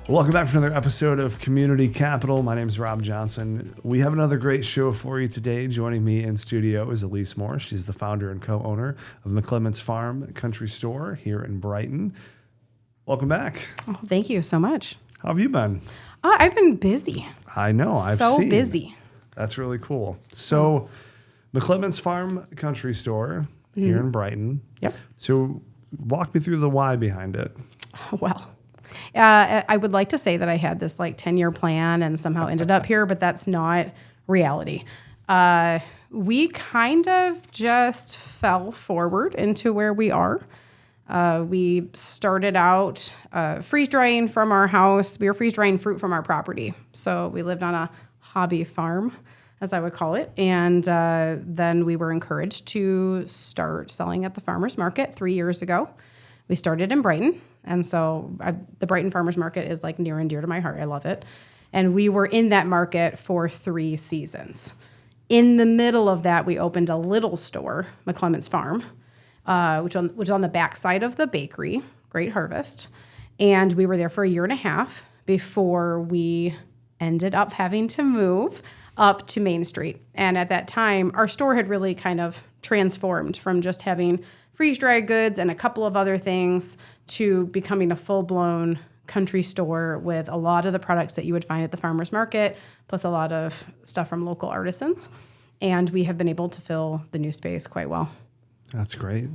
Welcome back to another episode of Community Capital. My name is Rob Johnson. We have another great show for you today. Joining me in studio is Elyse Moore. She's the founder and co-owner of McClements Farm Country Store here in Brighton. Welcome back. Oh, thank you so much. How have you been? I've been busy. I know. I've so seen. busy. That's really cool. So, McClements Farm Country Store here in Brighton. Yep. So, walk me through the why behind it. Well, I would like to say that I had this 10-year plan and somehow ended up here, but that's not reality. We kind of just fell forward into where we are. We started out freeze drying from our house. We were freeze drying fruit from our property. So we lived on a hobby farm, as I would call it. And then we were encouraged to start selling at the farmer's market 3 years ago. We started in Brighton. And so the Brighton Farmers Market is near and dear to my heart. I love it. And we were in that market for 3 seasons. In the middle of that, we opened a little store, McClements Farm, which is on the backside of the bakery, Great Harvest. And we were there for 1.5 years before we ended up having to move up to Main Street. And at that time, our store had really kind of transformed from just having freeze-dried goods and a couple of other things to becoming a full-blown country store with a lot of the products that you would find at the farmer's market, plus a lot of stuff from local artisans. And we have been able to fill the new space quite well. That's great.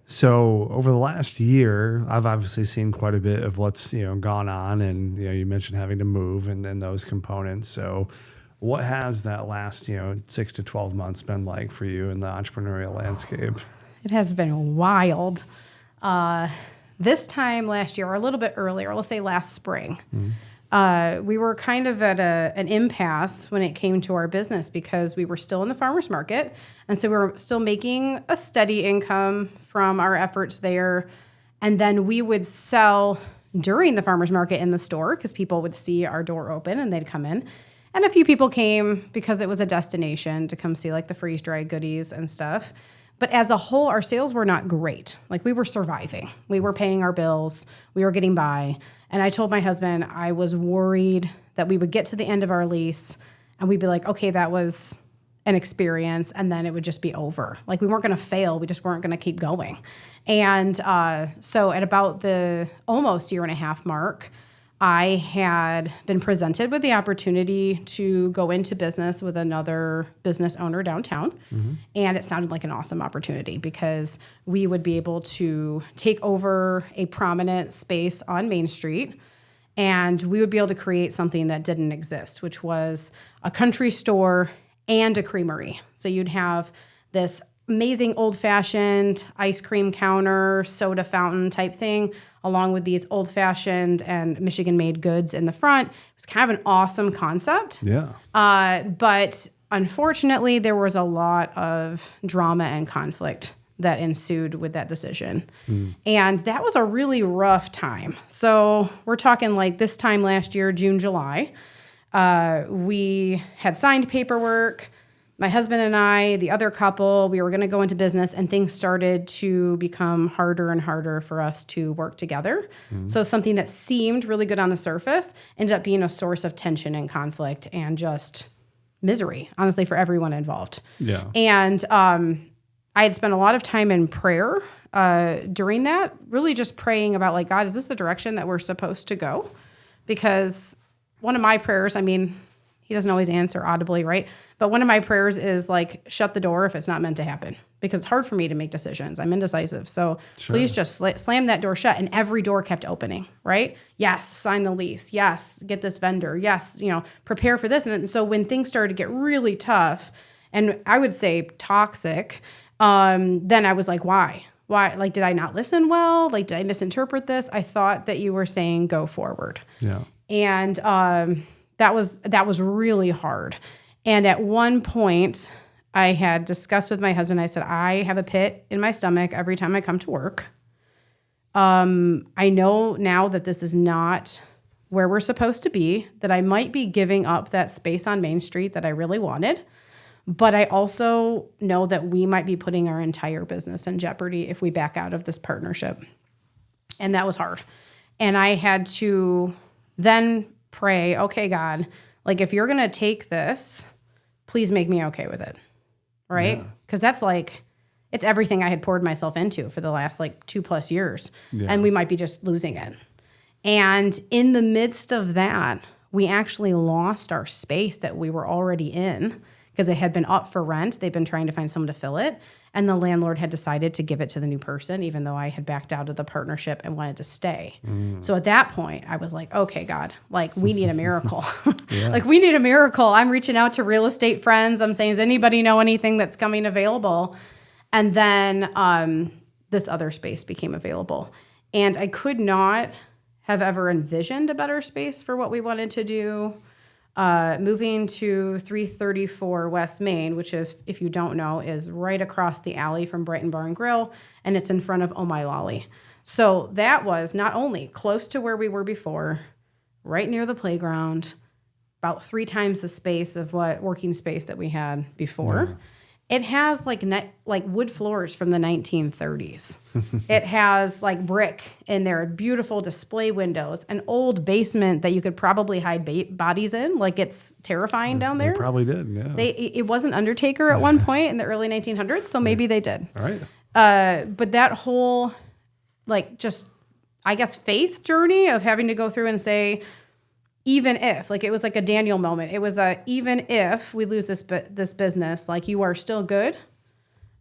So over the last year, I've obviously seen quite a bit of what's gone on, and you mentioned having to move and then those components. So what has that last 6 to 12 months been like for you in the entrepreneurial landscape? It has been wild. This time last year, or a little bit earlier, let's say last spring, we were kind of at an impasse when it came to our business because we were still in the farmer's market. And so we were still making a steady income from our efforts there. And then we would sell during the farmer's market in the store because people would see our door open and they'd come in. And a few people came because it was a destination to come see the freeze-dried goodies and stuff. But as a whole, our sales were not great. We were surviving. We were paying our bills. We were getting by. And I told my husband I was worried that we would get to the end of our lease and we'd be like, okay, that was an experience. And then it would just be over. We weren't going to fail. We just weren't going to keep going. And so at about the almost 1.5 year mark, I had been presented with the opportunity to go into business with another business owner downtown. Mm-hmm. And it sounded like an awesome opportunity because we would be able to take over a prominent space on Main Street and we would be able to create something that didn't exist, which was a country store and a creamery. So you'd have this amazing old-fashioned ice cream counter, soda fountain type thing, along with these old-fashioned and Michigan-made goods in the front. It was kind of an awesome concept. Yeah. But unfortunately, there was a lot of drama and conflict that ensued with that decision. And that was a really rough time. So we're talking this time last year, June, July. We had signed paperwork. My husband and I, the other couple, we were going to go into business and things started to become harder and harder for us to work together. So something that seemed really good on the surface ended up being a source of tension and conflict and just misery, honestly, for everyone involved. Yeah. And I had spent a lot of time in prayer during that, really just praying about God, is this the direction that we're supposed to go? Because one of my prayers, he doesn't always answer audibly, right? But one of my prayers is shut the door if it's not meant to happen because it's hard for me to make decisions. I'm indecisive. So Please just slam that door shut. And every door kept opening, right? Yes, sign the lease. Yes, get this vendor. Yes, prepare for this. And so when things started to get really tough and I would say toxic, then I was why? Why? Did I not listen well? Did I misinterpret this? I thought that you were saying go forward. Yeah. And that was really hard. And at one point, I had discussed with my husband, I said, I have a pit in my stomach every time I come to work. I know now that this is not where we're supposed to be, that I might be giving up that space on Main Street that I really wanted. But I also know that we might be putting our entire business in jeopardy if we back out of this partnership. And that was hard. And I had to then pray, okay, God, like if you're going to take this, please make me okay with it. Right? Because that's like, it's everything I had poured myself into for the last like 2+ years. And we might be just losing it. And in the midst of that, we actually lost our space that we were already in because it had been up for rent. They've been trying to find someone to fill it. And the landlord had decided to give it to the new person, even though I had backed out of the partnership and wanted to stay. So at that point, I was like, okay, God, like we need a miracle. Like we need a miracle. I'm reaching out to real estate friends. I'm saying, does anybody know anything that's coming available? And then this other space became available. And I could not have ever envisioned a better space for what we wanted to do. Moving to 334 West Main, which is, if you don't know, is right across the alley from Brighton Bar and Grill, and it's in front of Oh My Lolly. So that was not only close to where we were before, right near the playground, about 3 times the space of what working space that we had before. It has like wood floors from the 1930s. It has like brick in there, beautiful display windows, an old basement that you could probably hide bodies in. Like it's terrifying down there. They probably did, yeah. It was an Undertaker at one point in the early 1900s, so maybe they did. All right. But that whole like just, I guess, faith journey of having to go through and say, even if, like it was like a Daniel moment. It was even if we lose this business, like you are still good.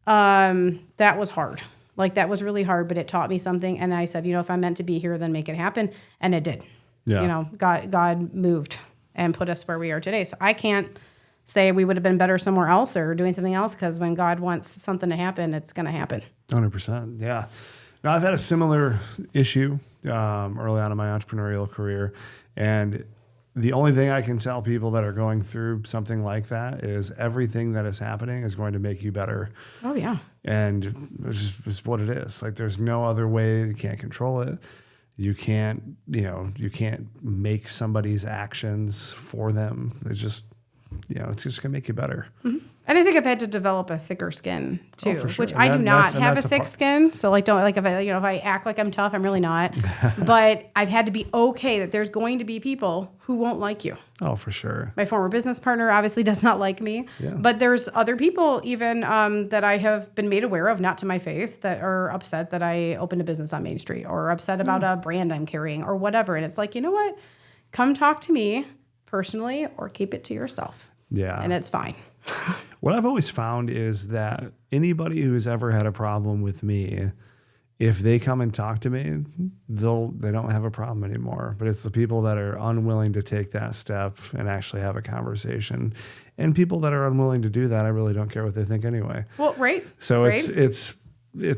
That was hard. Like that was really hard, but it taught me something. And I said, if I'm meant to be here, then make it happen. And it did. Yeah. God moved and put us where we are today. So I can't say we would have been better somewhere else or doing something else, because when God wants something to happen, it's going to happen. 100%. Yeah. Now I've had a similar issue early on in my entrepreneurial career. And the only thing I can tell people that are going through something like that is everything that is happening is going to make you better. Oh, yeah. And it's just what it is. Like there's no other way. You can't control it. You can't make somebody's actions for them. It's just, it's just going to make you better. Mm-hmm. And I think I've had to develop a thicker skin too, for sure. which I do not have a thick skin. So like, don't like if I act like I'm tough, I'm really not. But I've had to be okay that there's going to be people who won't like you. Oh, for sure. My former business partner obviously does not like me, but there's other people even that I have been made aware of, not to my face, that are upset that I opened a business on Main Street or upset about a brand I'm carrying or whatever. And it's like, you know what? Come talk to me personally or keep it to yourself. Yeah. And it's fine. What I've always found is that anybody who's ever had a problem with me, if they come and talk to me, they don't have a problem anymore. But it's the people that are unwilling to take that step and actually have a conversation. And people that are unwilling to do that, I really don't care what they think anyway. Well, right. So right. it's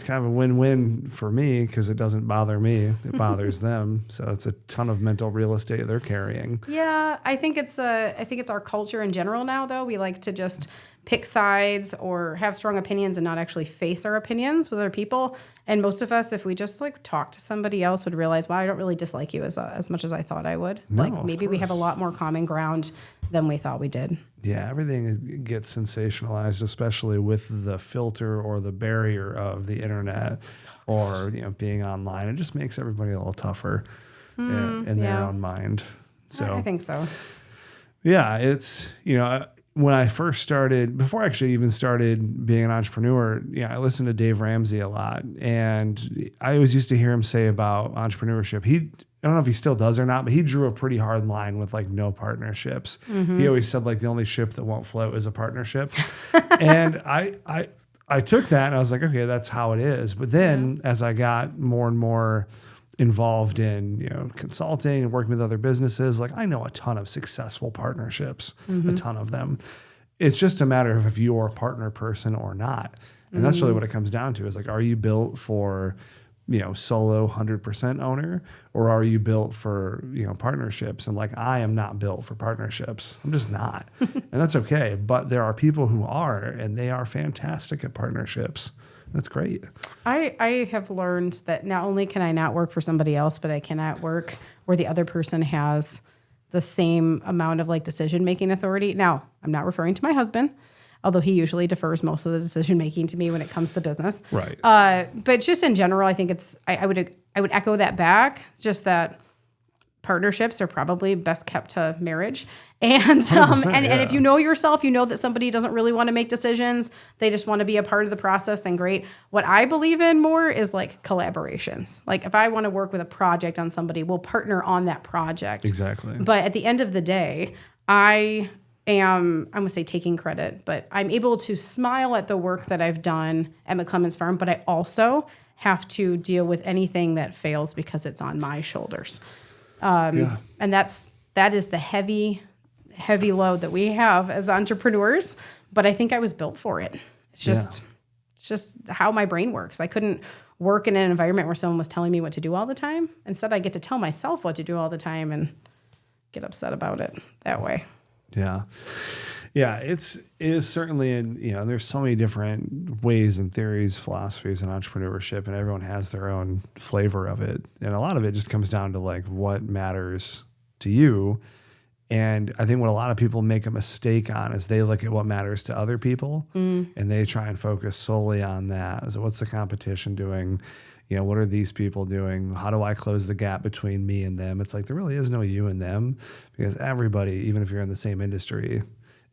kind of a win-win for me because it doesn't bother me. It bothers them. So it's a ton of mental real estate they're carrying. Yeah, I think it's our culture in general now, though. We like to just pick sides or have strong opinions and not actually face our opinions with other people. And most of us, if we just like talk to somebody else, would realize, wow, I don't really dislike you as much as I thought I would. No, like maybe we have a lot more common ground than we thought we did. Yeah, everything gets sensationalized, especially with the filter or the barrier of the internet or being online. It just makes everybody a little tougher in their own mind. So I think so. Yeah, it's when I first started, before I actually even started being an entrepreneur, I listened to Dave Ramsey a lot, and I always used to hear him say about entrepreneurship. I don't know if he still does or not, but he drew a pretty hard line with like no partnerships. Mm-hmm. He always said like the only ship that won't float is a partnership. And I took that and I was like, okay, that's how it is. But then as I got more and more involved in, consulting and working with other businesses, like I know a ton of successful partnerships, a ton of them. It's just a matter of if you're a partner person or not. And that's really what it comes down to is like, are you built for solo 100% owner, or are you built for, partnerships? And like, I am not built for partnerships. I'm just not. And that's okay. But there are people who are, and they are fantastic at partnerships. That's great. I have learned that not only can I not work for somebody else, but I cannot work where the other person has the same amount of like decision-making authority. Now, I'm not referring to my husband, although he usually defers most of the decision-making to me when it comes to business. Right. But just in general, I think I would echo that back, just that partnerships are probably best kept to marriage. And and if you know yourself, you know that somebody doesn't really want to make decisions. They just want to be a part of the process, then great. What I believe in more is like collaborations. Like if I want to work with a project on somebody, we'll partner on that project. Exactly. But at the end of the day, I'm going to say taking credit, but I'm able to smile at the work that I've done at McClements Farm, but I also have to deal with anything that fails because it's on my shoulders. And that is the heavy load that we have as entrepreneurs, but I think I was built for it. It's just how my brain works. I couldn't work in an environment where someone was telling me what to do all the time. Instead, I get to tell myself what to do all the time and get upset about it that way. Yeah. Yeah, it is certainly, there's so many different ways and theories, philosophies in entrepreneurship, and everyone has their own flavor of it. And a lot of it just comes down to like what matters to you. And I think what a lot of people make a mistake on is they look at what matters to other people and they try and focus solely on that. So what's the competition doing? What are these people doing? How do I close the gap between me and them? It's like there really is no you and them, because everybody, even if you're in the same industry,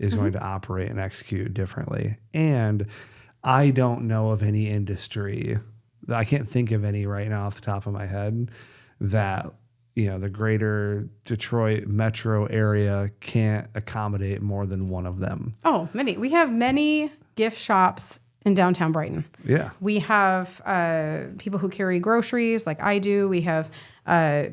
is going to operate and execute differently. And I don't know of any industry, I can't think of any right now off the top of my head, that the greater Detroit metro area can't accommodate more than one of them. Oh, many. We have many gift shops in downtown Brighton. Yeah. We have people who carry groceries like I do. We have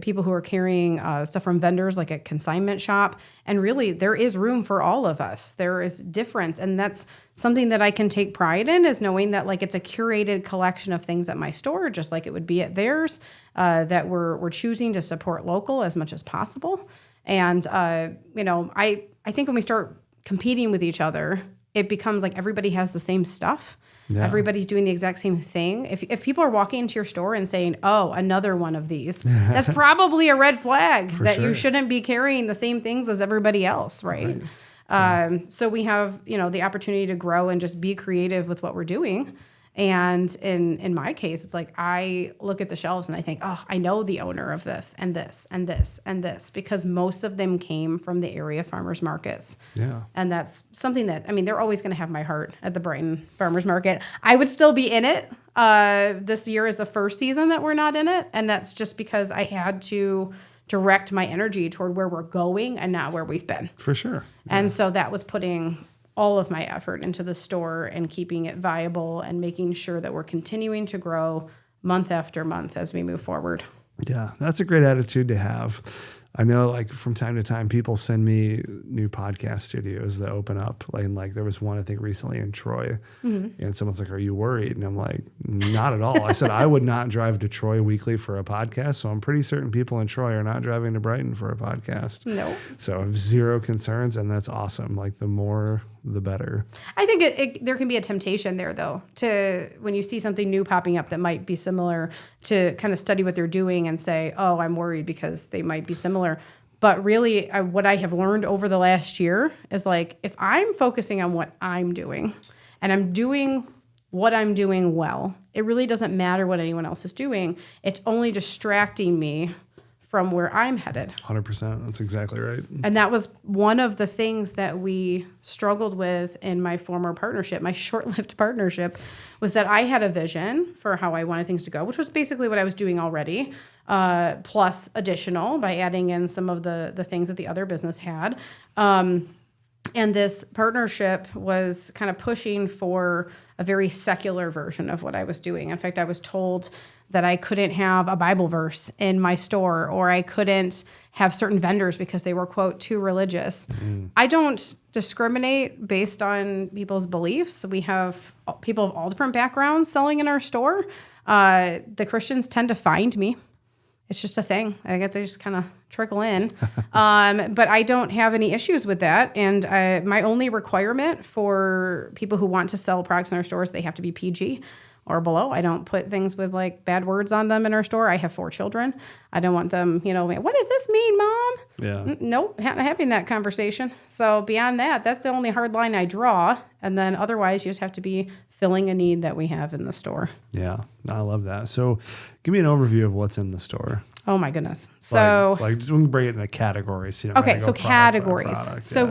people who are carrying stuff from vendors like a consignment shop. And really, there is room for all of us. There is difference. And that's something that I can take pride in, is knowing that like it's a curated collection of things at my store, just like it would be at theirs, that we're choosing to support local as much as possible. And, I think when we start competing with each other, it becomes like everybody has the same stuff. Yeah. Everybody's doing the exact same thing. If people are walking into your store and saying, oh, another one of these, that's probably a red flag that you shouldn't be carrying the same things as everybody else, right? So we have, the opportunity to grow and just be creative with what we're doing. And in my case, it's like I look at the shelves and I think, oh, I know the owner of this and this and this and this, because most of them came from the area farmers markets. Yeah. And that's something that, they're always going to have my heart at the Brighton Farmers Market. I would still be in it. This year is the first season that we're not in it. And that's just because I had to direct my energy toward where we're going and not where we've been. For sure. Yeah. And so that was putting all of my effort into the store and keeping it viable and making sure that we're continuing to grow month after month as we move forward. Yeah, that's a great attitude to have. I know, like, from time to time, people send me new podcast studios that open up. Like there was one, I think, recently in Troy. And someone's like, are you worried? And I'm like, not at all. I said, I would not drive to Troy weekly for a podcast. So I'm pretty certain people in Troy are not driving to Brighton for a podcast. No. So I have zero concerns. And that's awesome. Like, the more, the better. I think there can be a temptation there, though, to when you see something new popping up that might be similar, to kind of study what they're doing and say, oh, I'm worried because they might be similar. But really, what I have learned over the last year is, like, if I'm focusing on what I'm doing and I'm doing what I'm doing well, it really doesn't matter what anyone else is doing. It's only distracting me from where I'm headed. 100%. That's exactly right. And that was one of the things that we struggled with in my former partnership, my short-lived partnership, was that I had a vision for how I wanted things to go, which was basically what I was doing already, plus additional by adding in some of the things that the other business had. And this partnership was kind of pushing for a very secular version of what I was doing. In fact, I was told that I couldn't have a Bible verse in my store, or I couldn't have certain vendors because they were, quote, too religious. I don't discriminate based on people's beliefs. We have people of all different backgrounds selling in our store. The Christians tend to find me. It's just a thing. I guess I just kind of trickle in. But I don't have any issues with that. And my only requirement for people who want to sell products in our stores, they have to be PG or below. I don't put things with like bad words on them in our store. I have 4 children. I don't want them, what does this mean, Mom? Yeah. Nope, not having that conversation. So beyond that, that's the only hard line I draw. And then otherwise, you just have to be filling a need that we have in the store. Yeah, I love that. So give me an overview of what's in the store. Oh my goodness. So like just we can break it into categories. You know, okay, so product by categories. product, So yeah.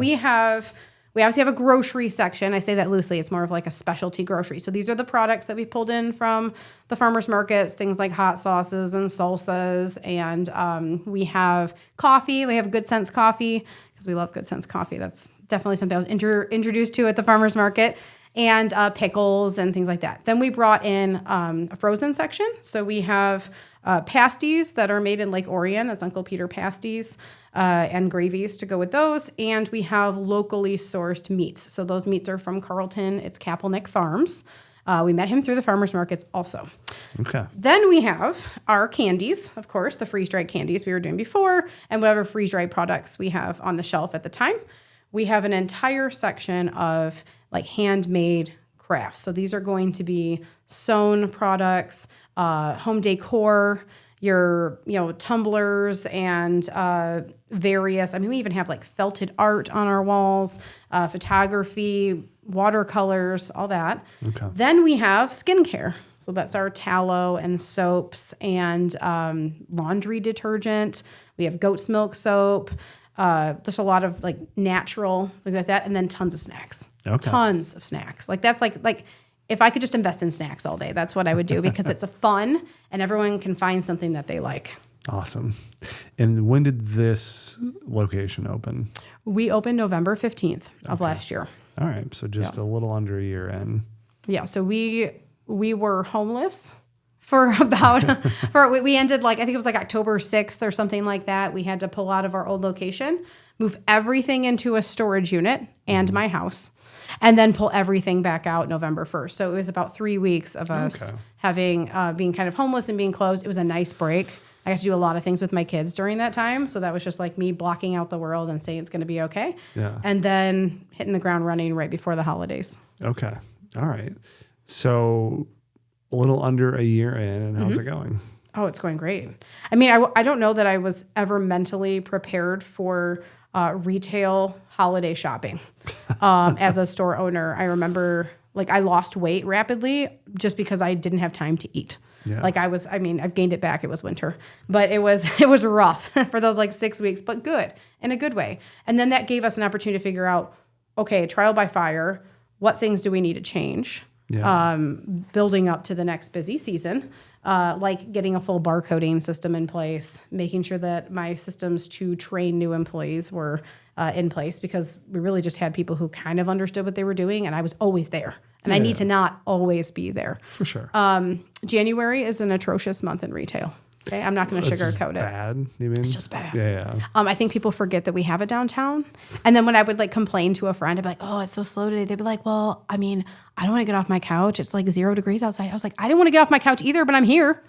we obviously have a grocery section. I say that loosely. It's more of like a specialty grocery. So these are the products that we pulled in from the farmers markets, things like hot sauces and salsas. And we have coffee. We have Good Sense coffee because we love Good Sense coffee. That's definitely something I was introduced to at the farmers market. And pickles and things like that. Then we brought in a frozen section. So we have pasties that are made in Lake Orion. It's Uncle Peter pasties and gravies to go with those. And we have locally sourced meats. So those meats are from Carlton. It's Capelnick Farms. We met him through the farmers markets also. Okay. Then we have our candies, of course, the freeze-dried candies we were doing before, and whatever freeze-dried products we have on the shelf at the time. We have an entire section of like handmade crafts. So these are going to be sewn products, home decor, your tumblers and various. I mean, we even have like felted art on our walls, photography, watercolors, all that. Okay. Then we have skincare. So that's our tallow and soaps and laundry detergent. We have goat's milk soap. There's a lot of like natural things like that, and then tons of snacks. Okay. Tons of snacks. Like that's like if I could just invest in snacks all day, that's what I would do because it's a fun and everyone can find something that they like. Awesome. And when did this location open? We opened November 15th of last year. All right. So just a little under a year in. Yeah. So we were homeless for about, we ended like, I think it was like October 6th or something like that. We had to pull out of our old location, move everything into a storage unit and my house, and then pull everything back out November 1st. So it was about 3 weeks of us having, being kind of homeless and being closed. It was a nice break. I got to do a lot of things with my kids during that time. So that was just like me blocking out the world and saying it's going to be okay. Yeah. And then hitting the ground running right before the holidays. Okay. All right. So a little under a year in, and how's it going? Oh, it's going great. I mean, I don't know that I was ever mentally prepared for retail holiday shopping as a store owner. I remember like I lost weight rapidly just because I didn't have time to eat. Yeah. Like I've gained it back. It was winter, but it was rough for those like 6 weeks, but good in a good way. And then that gave us an opportunity to figure out, okay, trial by fire, what things do we need to change? Yeah. Building up to the next busy season, like getting a full barcoding system in place, making sure that my systems to train new employees were in place because we really just had people who kind of understood what they were doing and I was always there. And I need to not always be there. For sure. January is an atrocious month in retail. Okay, I'm not going to sugarcoat it. Bad, you mean? It's just bad. Yeah. I think people forget that we have a downtown. And then when I would like complain to a friend, I'd be like, oh, it's so slow today. They'd be like, well, I mean, I don't want to get off my couch. It's like 0 degrees outside. I was like, I didn't want to get off my couch either, but I'm here.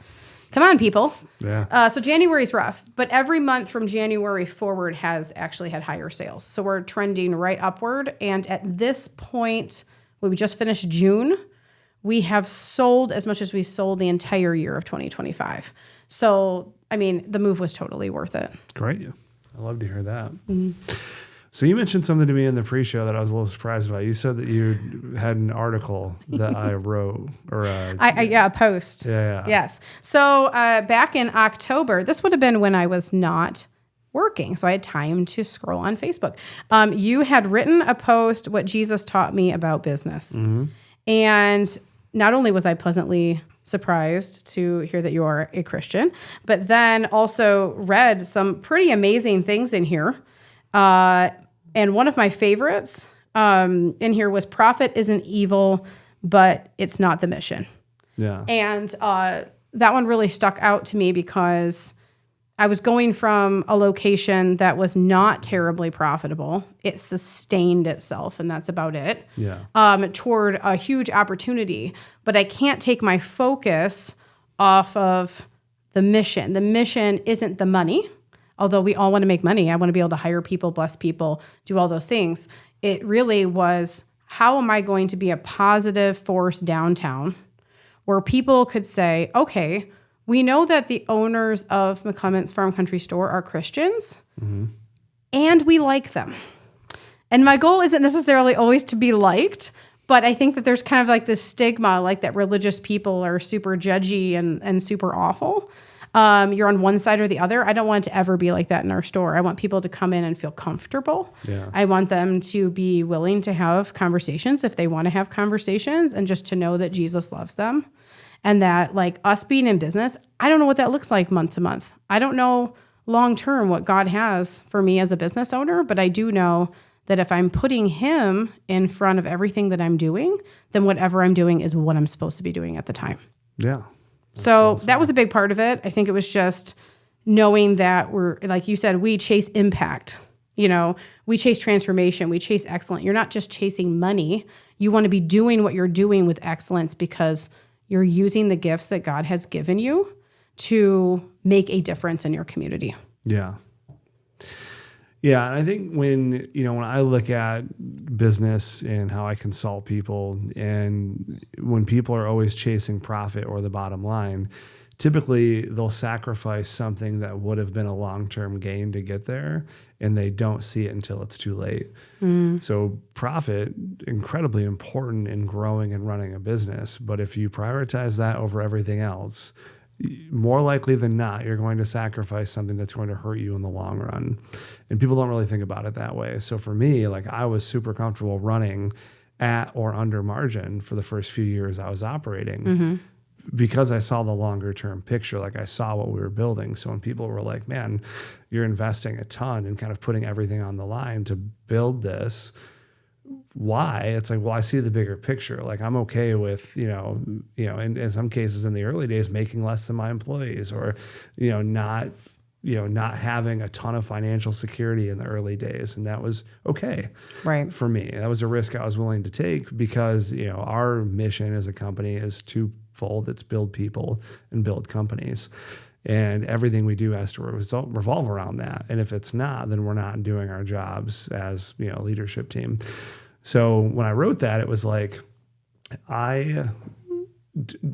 Come on, people. Yeah. So January's rough, but every month from January forward has actually had higher sales. So we're trending right upward. And at this point, when we just finished June, we have sold as much as we sold the entire year of 2025. So, I mean, the move was totally worth it. Great. I love to hear that. Mm-hmm. So you mentioned something to me in the pre-show that I was a little surprised by. You said that you had an article that I wrote or a post. Yeah. Yes. So back in October, this would have been when I was not working. So I had time to scroll on Facebook. You had written a post, What Jesus Taught Me About Business. Mm-hmm. And not only was I pleasantly surprised to hear that you are a Christian, but then also read some pretty amazing things in here. And one of my favorites in here was profit isn't evil, but it's not the mission. Yeah. And that one really stuck out to me because I was going from a location that was not terribly profitable. It sustained itself, and that's about it. Yeah. Toward a huge opportunity. But I can't take my focus off of the mission. The mission isn't the money, although we all want to make money. I want to be able to hire people, bless people, do all those things. It really was, how am I going to be a positive force downtown where people could say, okay, we know that the owners of McClements Farm Country Store are Christians, and we like them. And my goal isn't necessarily always to be liked, but I think that there's kind of like this stigma, like that religious people are super judgy and super awful. you're on one side or the other. I don't want it to ever be like that in our store. I want people to come in and feel comfortable. Yeah. I want them to be willing to have conversations if they want to have conversations, and just to know that Jesus loves them. And that, like, us being in business, I don't know what that looks like month to month. I don't know long term what God has for me as a business owner, but I do know that if I'm putting him in front of everything that I'm doing, then whatever I'm doing is what I'm supposed to be doing at the time. Yeah. So that was a big part of it. I think it was just knowing that we're, like you said, we chase impact. You know, we chase transformation. We chase excellence. You're not just chasing money. You want to be doing what you're doing with excellence because you're using the gifts that God has given you to make a difference in your community. Yeah. Yeah. And I think when I look at business and how I consult people, and when people are always chasing profit or the bottom line, typically they'll sacrifice something that would have been a long-term gain to get there, and they don't see it until it's too late. So profit, incredibly important in growing and running a business. But if you prioritize that over everything else, more likely than not, you're going to sacrifice something that's going to hurt you in the long run. And people don't really think about it that way. So for me, like, I was super comfortable running at or under margin for the first few years I was operating because I saw the longer term picture. Like, I saw what we were building. So when people were like, man, you're investing a ton and kind of putting everything on the line to build this, why? It's like, well, I see the bigger picture. Like, I'm okay with, in some cases in the early days, making less than my employees, or, not having a ton of financial security in the early days. And that was okay for me. That was a risk I was willing to take because, our mission as a company is twofold. It's build people and build companies. And everything we do has to revolve around that. And if it's not, then we're not doing our jobs as, a leadership team. So when I wrote that, it was like, I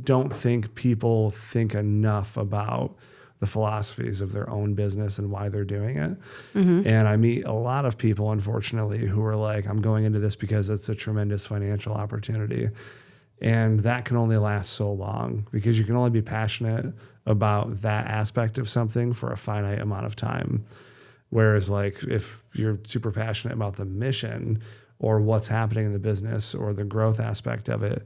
don't think people think enough about the philosophies of their own business and why they're doing it. And I meet a lot of people, unfortunately, who are like, I'm going into this because it's a tremendous financial opportunity. And that can only last so long, because you can only be passionate about that aspect of something for a finite amount of time. Whereas, like, if you're super passionate about the mission or what's happening in the business or the growth aspect of it,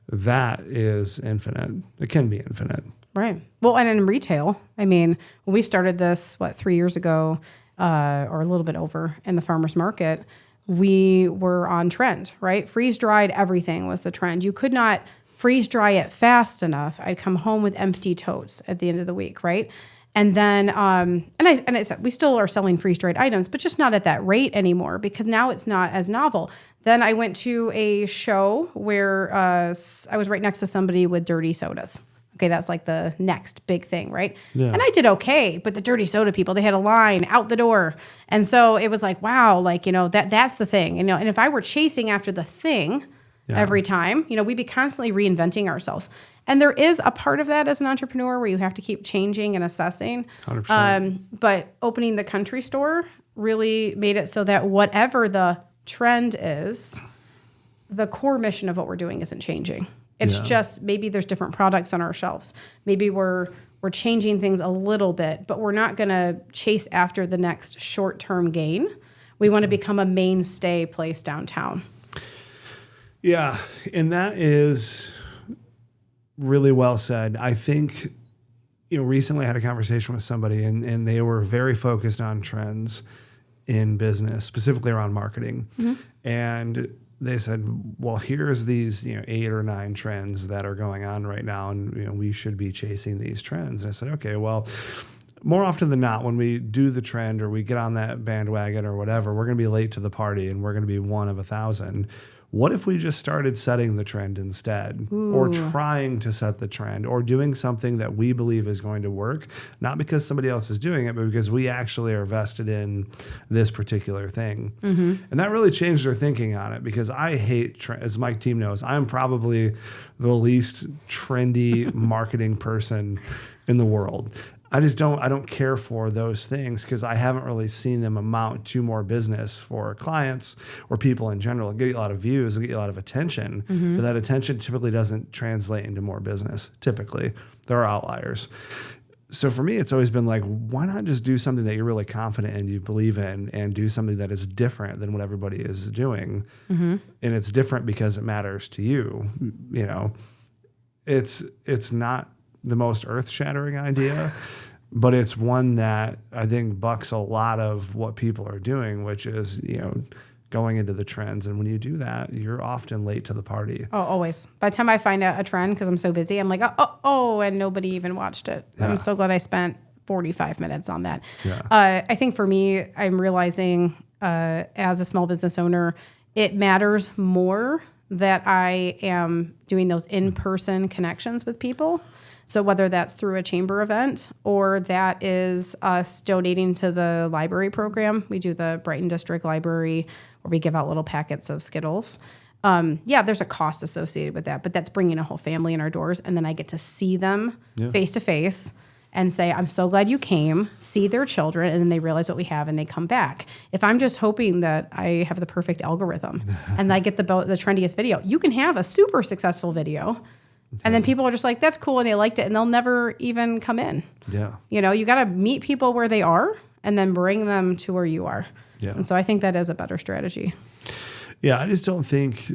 that is infinite. It can be infinite. Right. Well, and in retail, I mean, when we started this, 3 years ago, or a little bit over, in the farmer's market, we were on trend, right? Freeze dried everything was the trend. You could not freeze dry it fast enough. I'd come home with empty totes at the end of the week, right? And then, and I said, we still are selling freeze dried items, but just not at that rate anymore, because now it's not as novel. Then I went to a show where I was right next to somebody with dirty sodas. Okay, that's like the next big thing, right? Yeah. And I did okay, but the dirty soda people, they had a line out the door. And so it was like, wow, like, that's the thing. And if I were chasing after the thing every time, we'd be constantly reinventing ourselves. And there is a part of that as an entrepreneur where you have to keep changing and assessing. 100%. But opening the country store really made it so that whatever the trend is, the core mission of what we're doing isn't changing. It's just, maybe there's different products on our shelves. Maybe we're changing things a little bit, but we're not going to chase after the next short-term gain. We want to become a mainstay place downtown. Yeah, and that is really well said. I think, recently I had a conversation with somebody, and they were very focused on trends in business, specifically around marketing. And they said, well, here's these 8 or 9 trends that are going on right now, and we should be chasing these trends. And I said, okay, well, more often than not, when we do the trend or we get on that bandwagon or whatever, we're going to be late to the party, and we're going to be one of 1,000. What if we just started setting the trend instead? Ooh. Or trying to set the trend, or doing something that we believe is going to work, not because somebody else is doing it, but because we actually are vested in this particular thing. And that really changed their thinking on it, because I hate, as my team knows, I'm probably the least trendy marketing person in the world. I don't care for those things, because I haven't really seen them amount to more business for clients or people in general. It'll get you a lot of views, it'll get you a lot of attention, but that attention typically doesn't translate into more business. Typically, there are outliers. So for me, it's always been like, why not just do something that you're really confident in, you believe in, and do something that is different than what everybody is doing. And it's different because it matters to you. You know, it's not the most earth-shattering idea, but it's one that I think bucks a lot of what people are doing, which is, you know, going into the trends. And when you do that, you're often late to the party. Oh, always. By the time I find out a trend, because I'm so busy, I'm like, oh, and nobody even watched it. Yeah. I'm so glad I spent 45 minutes on that. Yeah. I think for me, I'm realizing as a small business owner, it matters more that I am doing those in-person connections with people. So whether that's through a chamber event or that is us donating to the library program, we do the Brighton District Library where we give out little packets of Skittles. There's a cost associated with that, but that's bringing a whole family in our doors. And then I get to see them face to face and say, I'm so glad you came, see their children, and then they realize what we have and they come back. If I'm just hoping that I have the perfect algorithm and I get the trendiest video, you can have a super successful video. And then people are just like, that's cool, and they liked it, and they'll never even come in. Yeah. You know, you got to meet people where they are and then bring them to where you are. Yeah. And so I think that is a better strategy. Yeah, I just don't think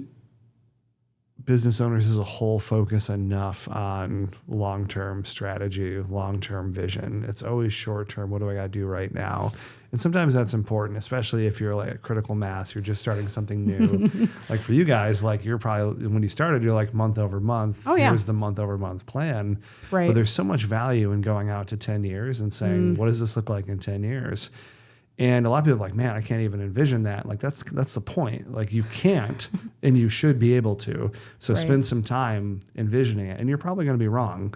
business owners as a whole focus enough on long-term strategy, long-term vision. It's always short-term. What do I got to do right now? And sometimes that's important, especially if you're like a critical mass, you're just starting something new. Like for you guys, like you're probably, when you started, you're like month over month. Oh, yeah. Here's the month over month plan. Right. But there's so much value in going out to 10 years and saying, what does this look like in 10 years? And a lot of people are like, man, I can't even envision that. Like that's the point. Like you can't, and you should be able to. So spend some time envisioning it, and you're probably going to be wrong.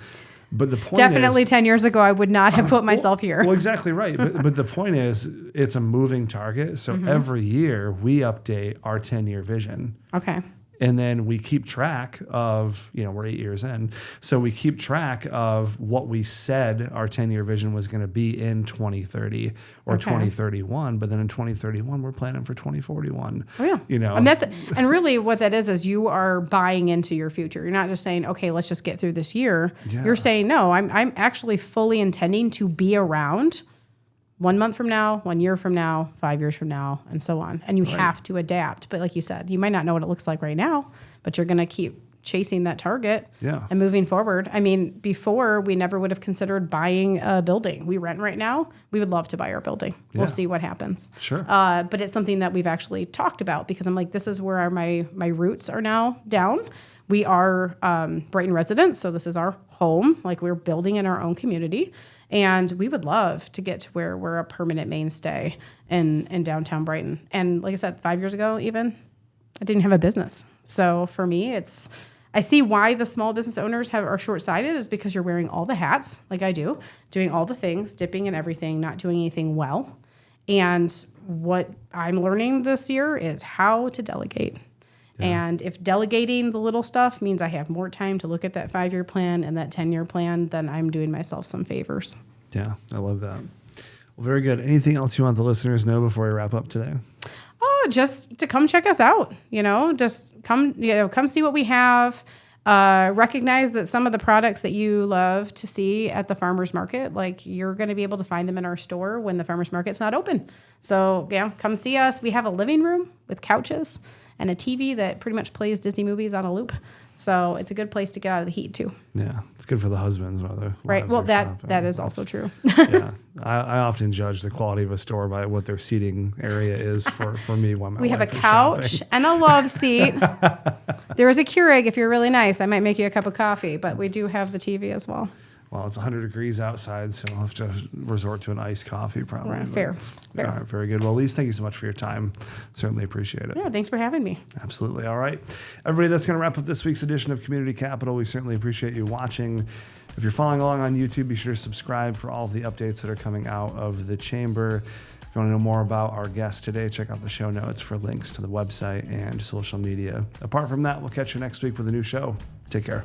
But the point definitely 10 years ago, I would not have put myself here. Well, exactly right. But the point is, it's a moving target. So every year we update our 10-year vision. Okay. And then we keep track of, you know, we're 8 years in. So we keep track of what we said our 10-year vision was going to be in 2030 or 2031. But then in 2031, we're planning for 2041. Oh, yeah. You know, and really what that is you are buying into your future. You're not just saying, okay, let's just get through this year. Yeah. You're saying, no, I'm actually fully intending to be around 1 month from now, 1 year from now, 5 years from now, and so on. And you have to adapt. But like you said, you might not know what it looks like right now, but you're going to keep chasing that target and moving forward. I mean, before we never would have considered buying a building. We rent right now. We would love to buy our building. Yeah. We'll see what happens. Sure. But it's something that we've actually talked about because I'm like, this is where my roots are now down. We are Brighton residents, so this is our home. Like we're building in our own community. And we would love to get to where we're a permanent mainstay in downtown Brighton. And like I said, 5 years ago even, I didn't have a business. So for me, I see why the small business owners are short-sighted is because you're wearing all the hats, like I do, doing all the things, dipping in everything, not doing anything well. And what I'm learning this year is how to delegate. Yeah. And if delegating the little stuff means I have more time to look at that 5-year plan and that 10-year plan, then I'm doing myself some favors. Yeah, I love that. Well, very good. Anything else you want the listeners to know before we wrap up today? Oh, just to come check us out. You know, just come see what we have. Recognize that some of the products that you love to see at the farmer's market, like you're going to be able to find them in our store when the farmer's market's not open. So yeah, come see us. We have a living room with couches and a TV that pretty much plays Disney movies on a loop. So it's a good place to get out of the heat too. Yeah, it's good for the husbands while they're right. Well, that is also true. Yeah, I often judge the quality of a store by what their seating area is for me when my we wife have a couch and a love seat. There is a Keurig if you're really nice. I might make you a cup of coffee, but we do have the TV as well. Well, it's 100 degrees outside, so I'll have to resort to an iced coffee probably. Right, fair. All right, very good. Well, Elyse, thank you so much for your time. Certainly appreciate it. Yeah, thanks for having me. Absolutely. All right. Everybody, that's going to wrap up this week's edition of Community Capital. We certainly appreciate you watching. If you're following along on YouTube, be sure to subscribe for all of the updates that are coming out of the chamber. If you want to know more about our guest today, check out the show notes for links to the website and social media. Apart from that, we'll catch you next week with a new show. Take care.